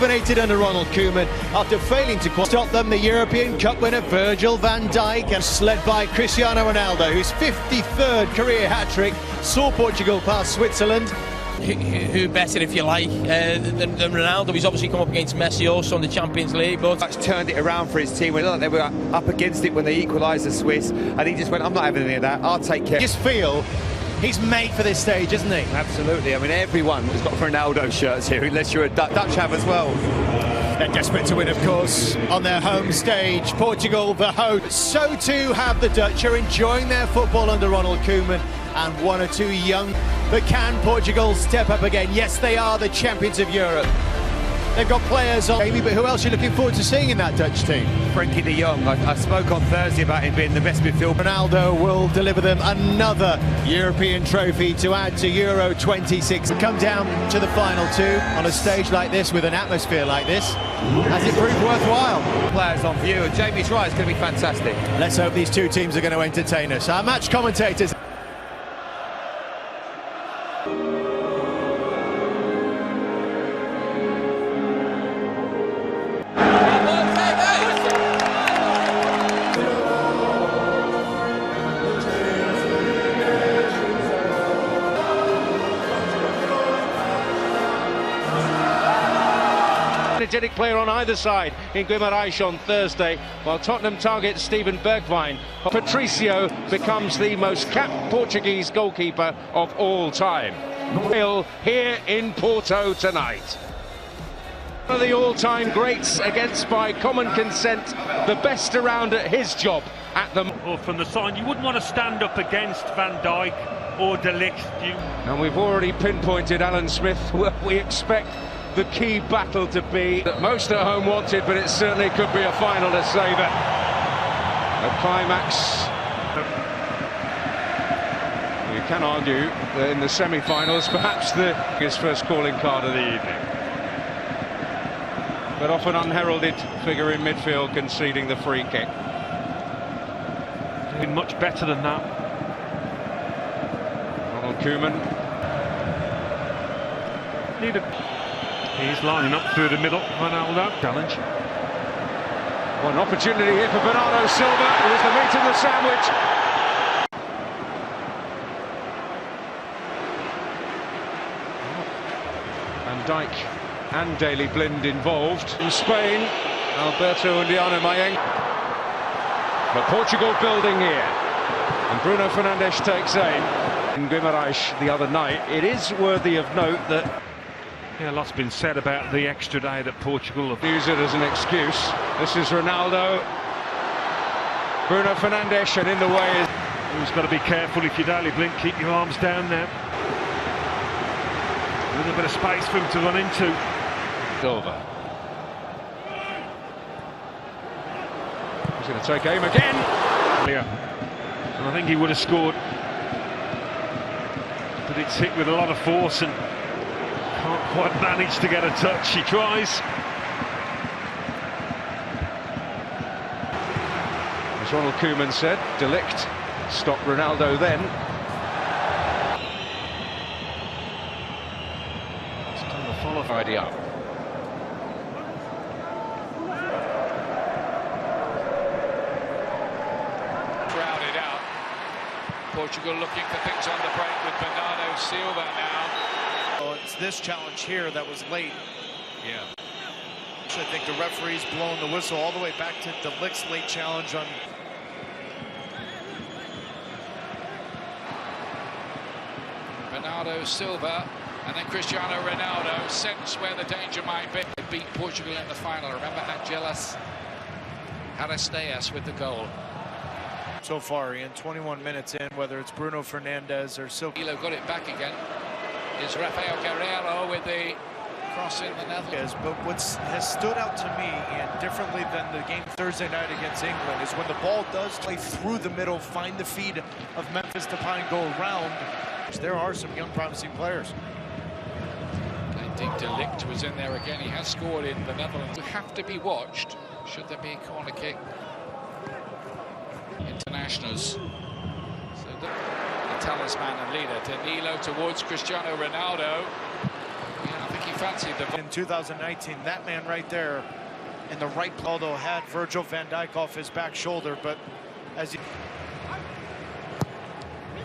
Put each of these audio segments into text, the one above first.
rejuvenated under Ronald Koeman after failing to stop them. The European Cup winner Virgil van Dijk, and led by Cristiano Ronaldo, whose 53rd career hat-trick saw Portugal pass Switzerland. Who better, if you like, than Ronaldo? He's obviously come up against Messi also in the Champions League, but that's turned it around for his team. They were up against it when they equalised the Swiss, and he just went, I'm not having any of that, I'll take care. I just feel he's made for this stage, isn't he? Absolutely. I mean, everyone has got Ronaldo shirts here, unless you're a Dutch have as well. They're desperate to win, of course, on their home stage. Portugal, the host. So too have the Dutch, are enjoying their football under Ronald Koeman, and one or two young. But can Portugal step up again? Yes, they are the champions of Europe. They've got players on, maybe, but who else are you looking forward to seeing in that Dutch team? Frankie de Jong. I spoke on Thursday about him being the best midfielder. Ronaldo will deliver them another European trophy to add to Euro 26. Come down to the final two on a stage like this with an atmosphere like this. Has it proved worthwhile? Players on view, and Jamie's right, it's going to be fantastic. Let's hope these two teams are going to entertain us. Our match commentators. Energetic player on either side in Guimarães on Thursday, while Tottenham targets Steven Bergwijn. Patricio becomes the most capped Portuguese goalkeeper of all time. Here in Porto tonight. One of the all-time greats against, by common consent, the best around at his job at the... Or from the side, you wouldn't want to stand up against Van Dijk or De Ligt. And we've already pinpointed Alan Smith, where we expect the key battle to be that most at home wanted, but it certainly could be a final to save it. A climax. You can argue that in the semi-finals, perhaps his first calling card of the evening. But often unheralded figure in midfield conceding the free kick. Been much better than that. Ronald Koeman. He's lining up through the middle. Ronaldo challenge. One opportunity here for Bernardo Silva. It was the meat in the sandwich. Van Dijk and Daley Blind involved. In Spain, Alberto and Diana Mayeng. But Portugal building here. And Bruno Fernandes takes aim. In Guimarães the other night, it is worthy of note that... Yeah, a lot's been said about the extra day that Portugal have used it as an excuse. This is Ronaldo. Bruno Fernandes, and in the way is... Who's got to be careful if you're Daley Blind, keep your arms down now. A little bit of space for him to run into. Silva. He's going to take aim again. Yeah. And I think he would have scored. But it's hit with a lot of force and can't quite manage to get a touch. He tries. As Ronald Koeman said, De Ligt stopped Ronaldo then. It's done the follow idea. Crowded out. Portugal looking for things on the break with Bernardo Silva now. Oh, it's this challenge here that was late. Yeah. I think the referee's blown the whistle all the way back to De Ligt's late challenge on... Bernardo Silva and then Cristiano Ronaldo sense where the danger might be. They beat Portugal in the final. Remember Angelas Aristeas with the goal. So far, Ian, 21 minutes in, whether it's Bruno Fernandes or Silva. Ilo got it back again. Is Rafael Guerreiro with the cross in the Netherlands. But what has stood out to me, and differently than the game Thursday night against England, is when the ball does play through the middle, find the feet of Memphis Depay and go around. There are some young promising players. Indeed, De Ligt was in there again. He has scored in the Netherlands. Will have to be watched should there be a corner kick. Internationals. So the talisman and leader, Danilo towards Cristiano Ronaldo. Yeah, I think he fancied the... In 2019, that man right there in the right, although had Virgil van Dijk off his back shoulder, but as he...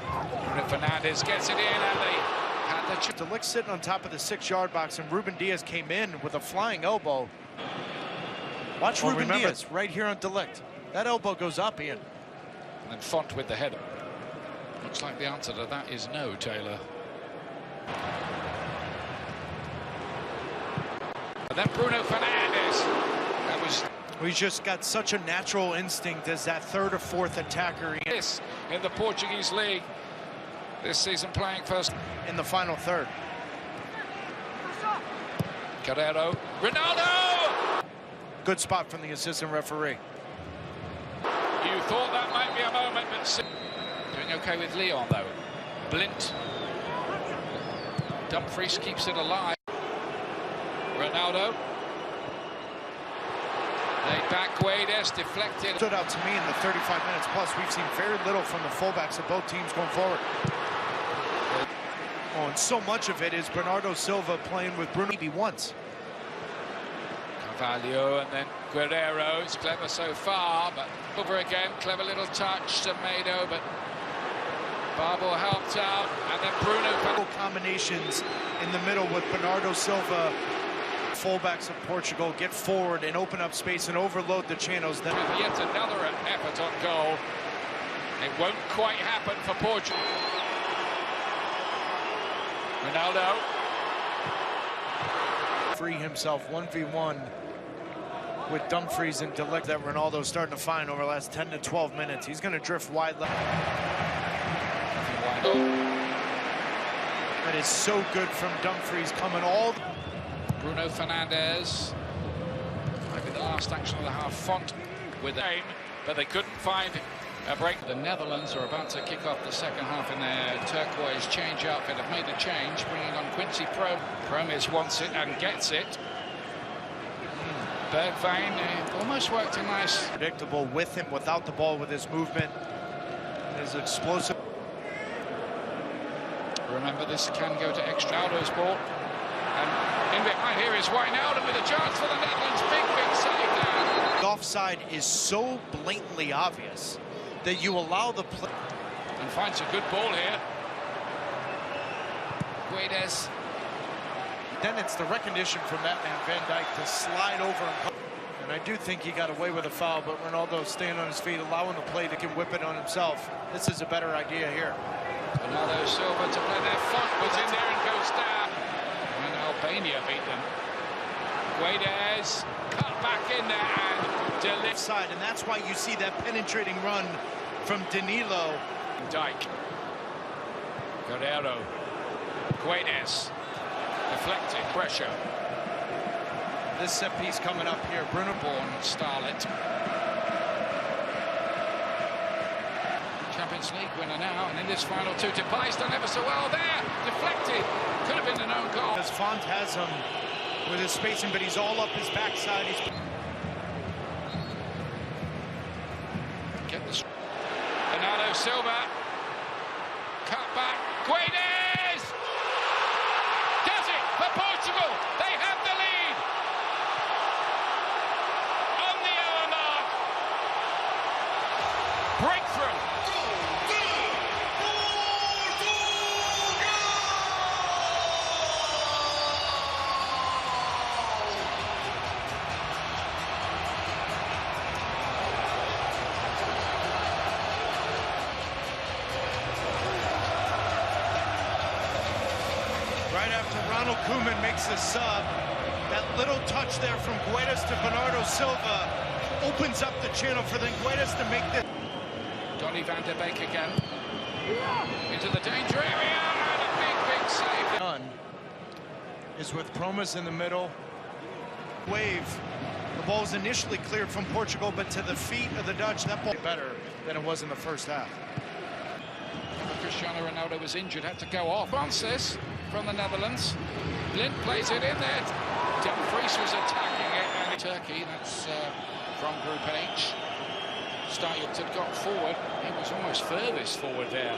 Bruno Fernandes gets it in, and they had the... De Ligt sitting on top of the 6-yard box, and Ruben Diaz came in with a flying elbow. Watch Ruben Diaz right here on De Ligt. That elbow goes up, Ian. And Font with the header. Looks like the answer to that is no, Taylor. And then Bruno Fernandes. That was... He's just got such a natural instinct as that third or fourth attacker. This in the Portuguese league this season, playing first in the final third. Carrero, Ronaldo! Good spot from the assistant referee. You thought that might be a moment, but doing okay with Leon though. Blint. Dumfries keeps it alive. Ronaldo. Laid back, Guedes deflected. Stood out to me in the 35 minutes plus. We've seen very little from the fullbacks of both teams going forward. Oh, and so much of it is Bernardo Silva playing with Bruno maybe once. Carvalho and then Guerrero. It's clever so far, but over again. Clever little touch, Semedo, but Barbo helped out, and then Bruno. Combinations in the middle with Bernardo Silva. Fullbacks of Portugal get forward and open up space and overload the channels. Then with yet another effort on goal. It won't quite happen for Portugal. Ronaldo. Free himself 1v1 with Dumfries and De Ligt that Ronaldo's starting to find over the last 10 to 12 minutes. He's going to drift wide left. That is so good from Dumfries coming all... Bruno Fernandes. Maybe the last action of the half. Font with the aim, but they couldn't find a break. The Netherlands are about to kick off the second half in their turquoise change outfit. Have made a change, bringing on Quincy Promes wants it and gets it. Bergwijn almost worked a nice... Predictable with him, without the ball, with his movement, his explosive. Remember, this can go to extra. Aldo's ball. And in behind here is Wijnaldum with a chance for the Netherlands. Big save there. The offside is so blatantly obvious that you allow the play. And finds a good ball here. Guedes. Then it's the recognition from that man, Van Dijk, to slide over. And I do think he got away with a foul, but Ronaldo staying on his feet, allowing the play to can whip it on himself. This is a better idea here. Bernardo Silva to play there. Font was in there and goes down. And Albania beat them. Guedes cut back in there and De Ligt side, and that's why you see that penetrating run from Danilo. Dijk. Guerrero. Guedes. Deflected. Pressure. This set piece coming up here. Bruno Born Starlet. Champions League winner now, and in this final two, Depay's done ever so well there. Deflected. Could have been an own goal. As Font has him with his spacing, but he's all up his backside. He's... Get this. Bernardo Silva. Cut back. Guedes! Does it for Portugal. They have the lead. On the hour mark. Breakthrough. Right after Ronald Koeman makes the sub, that little touch there from Guedes to Bernardo Silva opens up the channel for then Guedes to make the... Donny van der Beek again. Into the danger area, and a big save. Done is with Promes in the middle. Wave. The ball was initially cleared from Portugal, but to the feet of the Dutch, that ball better than it was in the first half. Cristiano Ronaldo was injured, had to go off. Francis from the Netherlands. Blint plays it in there. Dumfries was attacking it, and Turkey, that's from Group H. Started had got forward. He was almost furthest forward there.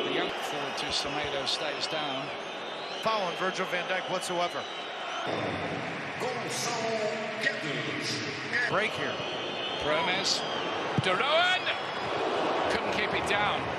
The young forward to Semedo stays down. Foul on Virgil van Dijk whatsoever. Break here. Promes. De Roen couldn't keep it down.